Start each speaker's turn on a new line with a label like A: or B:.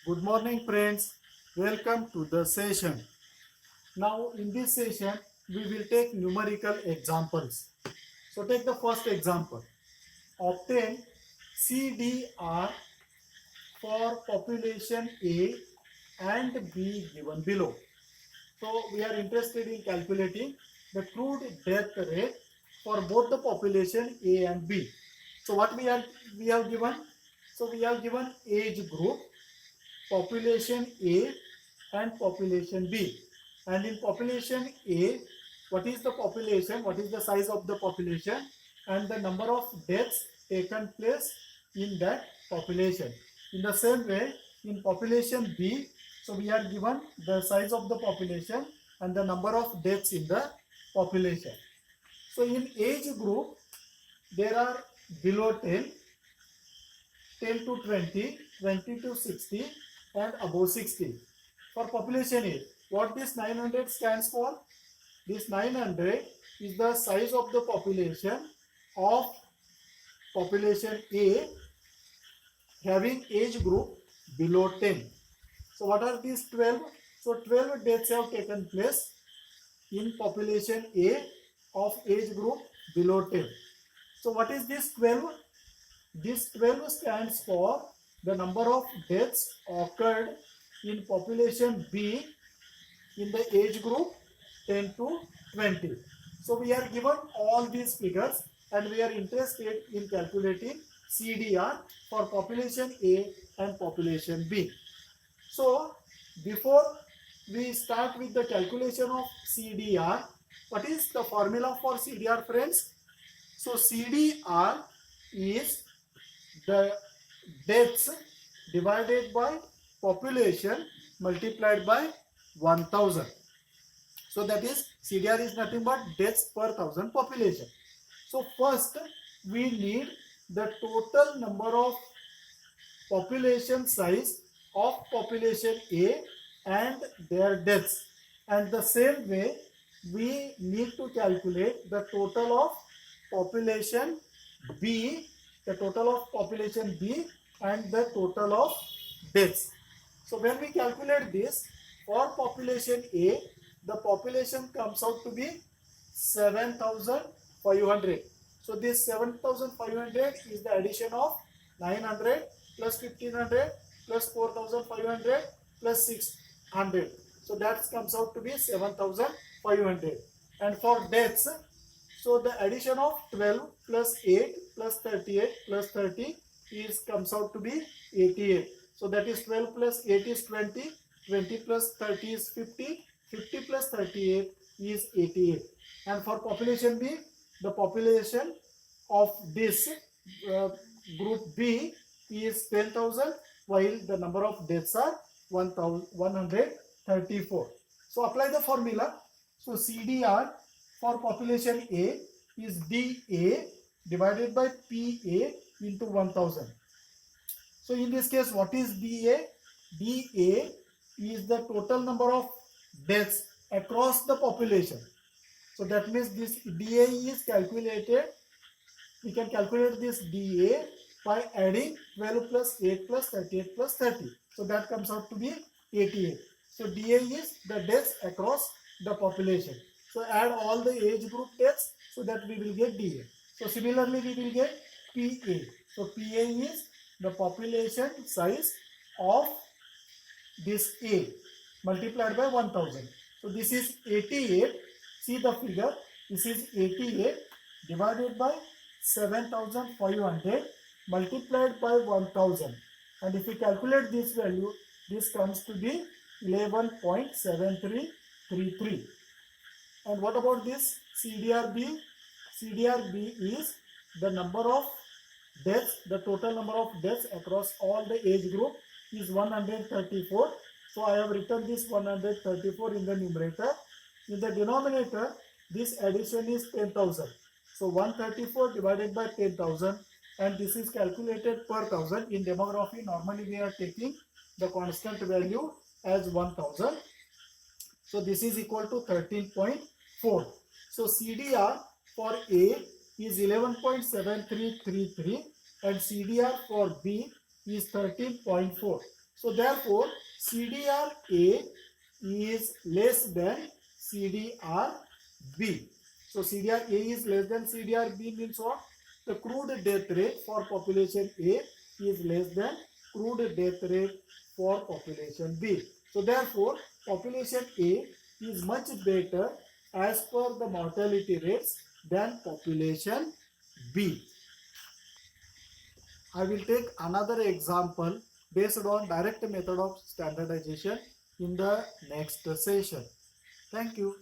A: Good morning, friends. Welcome to the session. Now, in this session, we will take numerical examples. So, take the first example. Obtain CDR for population A and B given below. So, we are interested in calculating the crude death rate for both the population A and B. So, what we have given? So, we have given age group, population A and population B. And in population A, what is the population, what is the size of the population, and the number of deaths taken place in that population. In the same way, in population B, so we are given the size of the population and the number of deaths in the population. So in age group, there are below 10, 10 to 20, 20 to 60, and above 60. For population A, what this 900 stands for? This 900 is the size of the population of population A having age group below 10. So what are these 12? So 12 deaths have taken place in population A of age group below 10. So what is this 12? This 12 stands for the number of deaths occurred in population B in the age group 10 to 20. So we are given all these figures and we are interested in calculating CDR for population A and population B. So before we start with the calculation of CDR, what is the formula for CDR, friends? So CDR is the deaths divided by population multiplied by 1000. So that is CDR is nothing but deaths per 1000 population. So first we need the total number of population size of population A and their deaths. And the same way we need to calculate the total of population B, the total of population B and the total of deaths. So when we calculate this, for population A, the population comes out to be 7,500. So this 7,500 is the addition of 900 plus 1,500 plus 4,500 plus 600. So that comes out to be 7,500. And for deaths, so the addition of 12 plus 8 plus 38 plus 30 comes out to be 88. So that is 12 plus 8 is 20, 20 plus 30 is 50, 50 plus 38 is 88. And for population B, the population of this group B is 10,000, while the number of deaths are 134. So apply the formula. So CDR for population A is DA divided by PA into 1000. So in this case, what is DA? DA is the total number of deaths across the population. So that means this DA is calculated. We can calculate this DA by adding 12 plus 8 plus 38 plus 30. So that comes out to be 88. So DA is the deaths across the population. So add all the age group deaths so that we will get DA. So similarly we will get PA. So PA is the population size of this A multiplied by 1000. So this is 88. See the figure. This is 88 divided by 7,500 multiplied by 1000. And if we calculate this value, this comes to be 11.7333. And what about this CDRB? CDRB is the number of deaths, the total number of deaths across all the age group is 134. So I have written this 134 in the numerator. In the denominator, this addition is 10,000. So 134 divided by 10,000, and this is calculated per 1000. In demography, normally we are taking the constant value as 1000. So this is equal to 13.4. So CDR for A is 11.7333 and CDR for B is 13.4. So therefore, CDR A is less than CDR B. So CDR A is less than CDR B means what? The crude death rate for population A is less than crude death rate for population B. So therefore, population A is much better as per the mortality rates than population B. I will take another example based on direct method of standardization in the next session. Thank you.